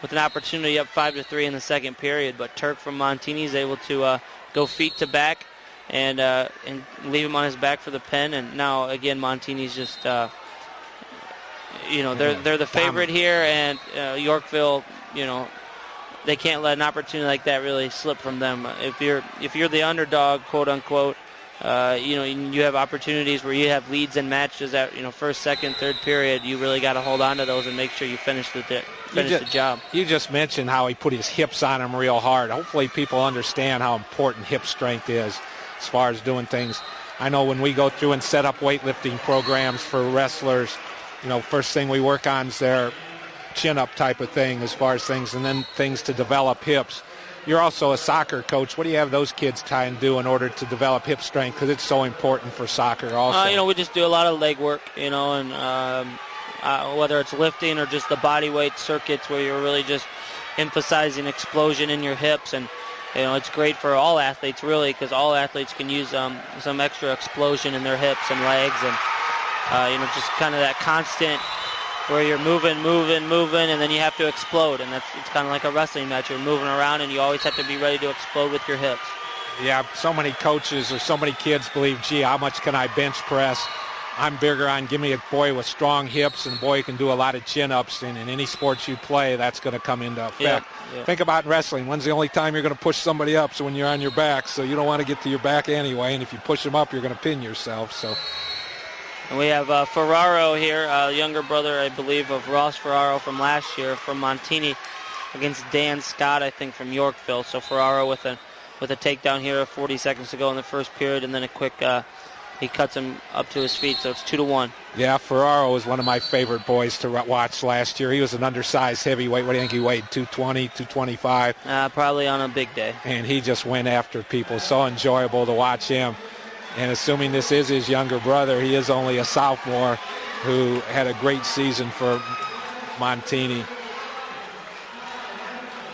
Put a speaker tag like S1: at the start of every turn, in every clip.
S1: with an opportunity up 5-3 in the second period. But Turk from Montini is able to go feet to back and leave him on his back for the pin. And now, again, Montini's just, they're the favorite here. And Yorkville, they can't let an opportunity like that really slip from them. If you're the underdog, quote unquote, you have opportunities where you have leads in matches at first, second, third period. You really got to hold on to those and make sure you finish the job.
S2: You just mentioned how he put his hips on him real hard. Hopefully people understand how important hip strength is as far as doing things. I know when we go through and set up weightlifting programs for wrestlers, first thing we work on is their chin-up type of thing as far as things, and then things to develop hips. You're also a soccer coach. What do you have those kids try and do in order to develop hip strength? Because it's so important for soccer also.
S1: We just do a lot of leg work, and whether it's lifting or just the body weight circuits where you're really just emphasizing explosion in your hips. And, it's great for all athletes, really, because all athletes can use some extra explosion in their hips and legs. And, just kind of that constant where you're moving, and then you have to explode. And it's kind of like a wrestling match. You're moving around, and you always have to be ready to explode with your hips.
S2: Yeah, so many coaches or so many kids believe, gee, how much can I bench press? I'm bigger on give me a boy with strong hips and a boy who can do a lot of chin-ups. And in any sports you play, that's going to come into effect.
S1: Yeah.
S2: Think about wrestling. When's the only time you're going to push somebody up? So when you're on your back. So you don't want to get to your back anyway. And if you push them up, you're going to pin yourself. So.
S1: And we have Ferraro here, younger brother, I believe, of Ross Ferraro from last year from Montini against Dan Scott, I think, from Yorkville. So Ferraro with a takedown here, 40 seconds to go in the first period, and then a quick, he cuts him up to his feet, so it's 2-1.
S2: Yeah, Ferraro was one of my favorite boys to watch last year. He was an undersized heavyweight. What do you think he weighed, 220, 225?
S1: Probably on a big day.
S2: And he just went after people. So enjoyable to watch him. And assuming this is his younger brother, he is only a sophomore who had a great season for Montini.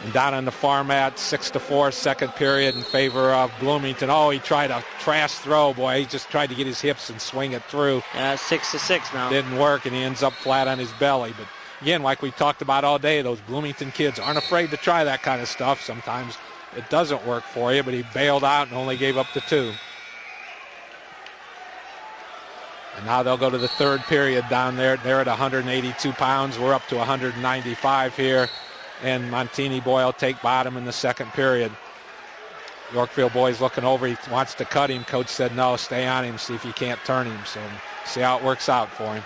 S2: And down on the far mat, 6-4, second period in favor of Bloomington. Oh, he tried a trash throw, boy. He just tried to get his hips and swing it through.
S1: 6-6 now.
S2: Didn't work, and he ends up flat on his belly. But again, like we talked about all day, those Bloomington kids aren't afraid to try that kind of stuff. Sometimes it doesn't work for you, but he bailed out and only gave up the 2. And now they'll go to the third period down there. They're at 182 pounds. We're up to 195 here. And Montini boy will take bottom in the second period. Yorkville boy's looking over. He wants to cut him. Coach said, no, stay on him. See if you can't turn him. So see how it works out for him.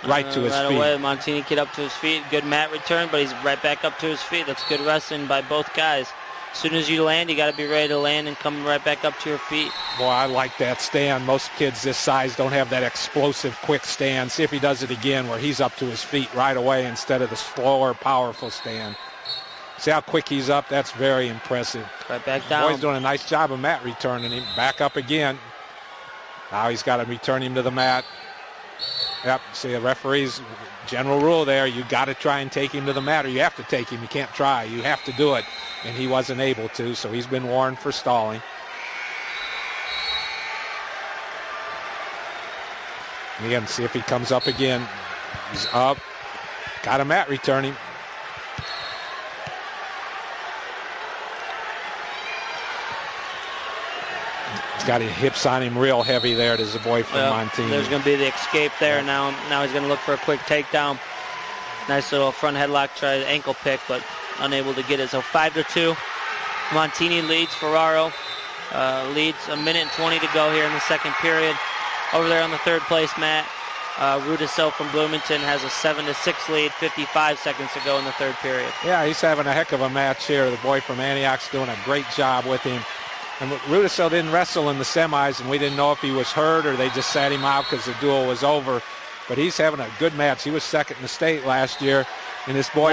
S2: Right to his feet.
S1: Right away, Montini get up to his feet. Good mat return, but he's right back up to his feet. That's good wrestling by both guys. As soon as you land, you got to be ready to land and come right back up to your feet.
S2: Boy, I like that stand. Most kids this size don't have that explosive, quick stand. See if he does it again where he's up to his feet right away instead of the slower, powerful stand. See how quick he's up? That's very impressive.
S1: Right back down.
S2: Boy's doing a nice job of mat returning him. Back up again. Now he's got to return him to the mat. Yep, see the referee's general rule there. You got to try and take him to the mat, or you have to take him. You can't try. You have to do it. And he wasn't able to, so he's been warned for stalling. And again, see if he comes up again. He's up. Got a mat returning. He's got his hips on him real heavy there. There's a boy from Montini.
S1: There's going to be the escape there. Now he's going to look for a quick takedown. Nice little front headlock, try the ankle pick, but unable to get it. So 5-2. Montini leads. Ferraro leads. A minute and 20 to go here in the second period. Over there on the third place mat, Rudisil from Bloomington has a 7-6 lead. 55 seconds to go in the third period.
S2: Yeah, he's having a heck of a match here. The boy from Antioch's doing a great job with him. And Rudisil didn't wrestle in the semis, and we didn't know if he was hurt or they just sat him out because the duel was over. But he's having a good match. He was second in the state last year. And this boy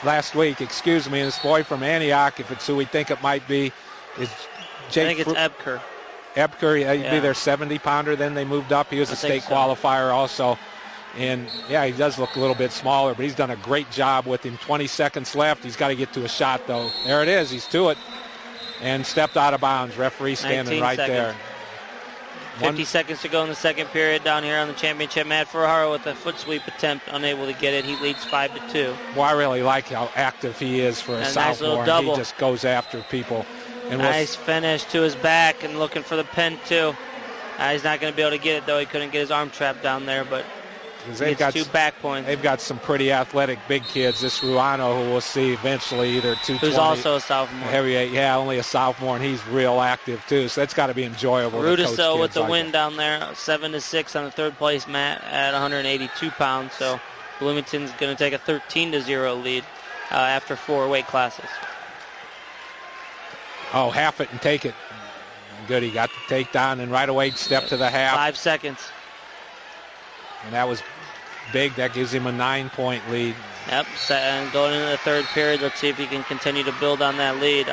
S2: last week, excuse me, and this boy from Antioch, if it's who we think it might be, is Jake.
S1: I think it's Ebker.
S2: Ebker, he'd be their 70-pounder. Then they moved up. He was a state qualifier also. And, yeah, he does look a little bit smaller, but he's done a great job with him. 20 seconds left. He's got to get to a shot, though. There it is. He's to it. And stepped out of bounds. Referee standing right there.
S1: 50 seconds to go in the second period down here on the championship mat. Ferraro with a foot sweep attempt, unable to get it. He leads 5-2.
S2: Well, I really like how active he is for a sophomore.
S1: Nice little double.
S2: He just goes after people. And
S1: nice finish to his back and looking for the pin too. He's not going to be able to get it though. He couldn't get his arm trapped down there, but he gets 2 back points.
S2: They've got some pretty athletic big kids. This Ruano, who we'll see eventually, either 220.
S1: Who's also a sophomore.
S2: Heavyweight, yeah, only a sophomore, and he's real active too. So that's got to be enjoyable.
S1: Rudiso with the win down there, 7-6 on the third place mat at 182 pounds. So Bloomington's going to take a 13-0 lead after 4 weight classes.
S2: Oh, half it and take it. Good, he got the takedown and right away step to the half.
S1: 5 seconds.
S2: And that was big. That gives him a 9-point lead.
S1: Yep, and going into the third period, let's see if he can continue to build on that lead.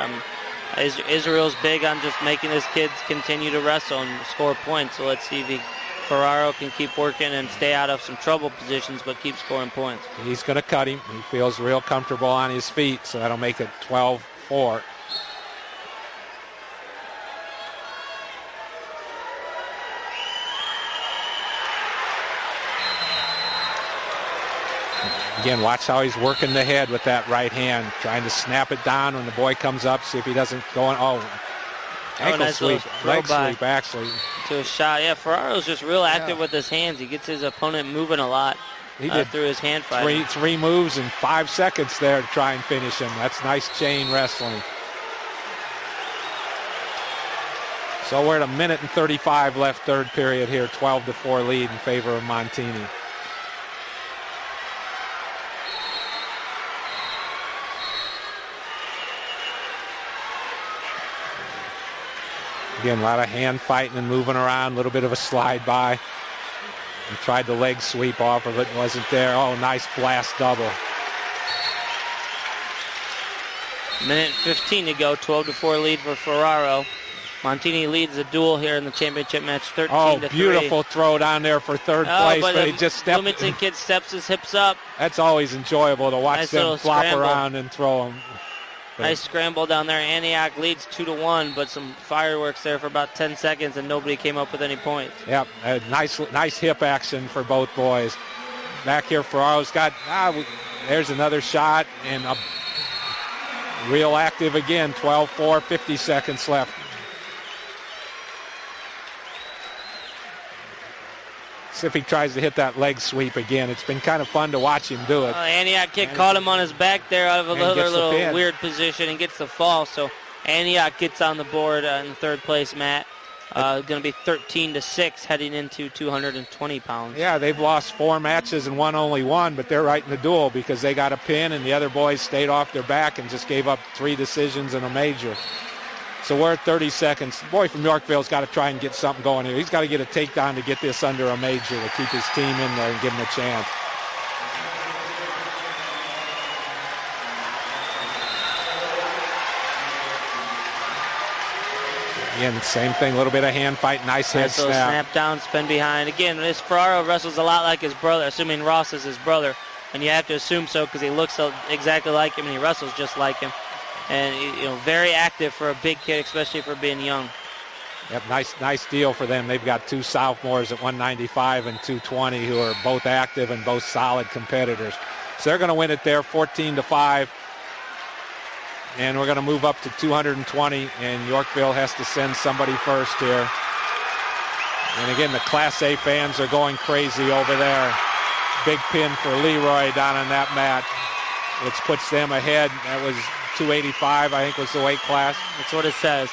S1: Israel's big on just making his kids continue to wrestle and score points. So let's see if Ferraro can keep working and stay out of some trouble positions, but keep scoring points.
S2: He's going to cut him. He feels real comfortable on his feet, so that'll make it 12-4. Again, watch how he's working the head with that right hand, trying to snap it down when the boy comes up, see if he doesn't go on. Ankle
S1: nice
S2: sweep, leg sweep, actually.
S1: To a shot. Yeah, Ferraro's just real active with his hands. He gets his opponent moving a lot through his hand fight.
S2: Three moves in 5 seconds there to try and finish him. That's nice chain wrestling. So we're at 1:35 left, third period here, 12-4 lead in favor of Montini. Again, a lot of hand fighting and moving around, a little bit of a slide by. He tried the leg sweep off of it, wasn't there. Oh, nice blast double.
S1: 1:15 to go, 12-4 lead for Ferraro. Montini leads the duel here in the championship match, 13-3.
S2: Oh, beautiful throw down there for third place, but he just stepped.
S1: Bloomington kid steps his hips up.
S2: That's always enjoyable to watch them flop around and throw them.
S1: Nice scramble down there. Antioch leads 2-1, but some fireworks there for about 10 seconds, and nobody came up with any points.
S2: Yep, nice hip action for both boys. Back here, Ferraro's got, there's another shot, and real active again, 12-4, 50 seconds left. See if he tries to hit that leg sweep again. It's been kind of fun to watch him do it.
S1: Antioch kid caught him on his back there out of a little weird position and gets the fall. So Antioch gets on the board in the third place, Matt. Going to be 13-6 heading into 220 pounds.
S2: Yeah, they've lost 4 matches and won only 1, but they're right in the duel because they got a pin and the other boys stayed off their back and just gave up 3 decisions and a major. So we're at 30 seconds. The boy from Yorkville's got to try and get something going here. He's got to get a takedown to get this under a major to keep his team in there and give him a chance. Again, same thing, a little bit of hand fight, nice head snap.
S1: Snap down, spin behind. Again, this Ferraro wrestles a lot like his brother, assuming Ross is his brother. And you have to assume so because he looks exactly like him and he wrestles just like him. And, very active for a big kid, especially for being young.
S2: Yep, nice deal for them. They've got 2 sophomores at 195 and 220 who are both active and both solid competitors. So they're going to win it there, 14-5. And we're going to move up to 220, and Yorkville has to send somebody first here. And again, the Class A fans are going crazy over there. Big pin for Leroy down on that mat, which puts them ahead. That was 285, I think, was the weight class.
S1: That's what it says.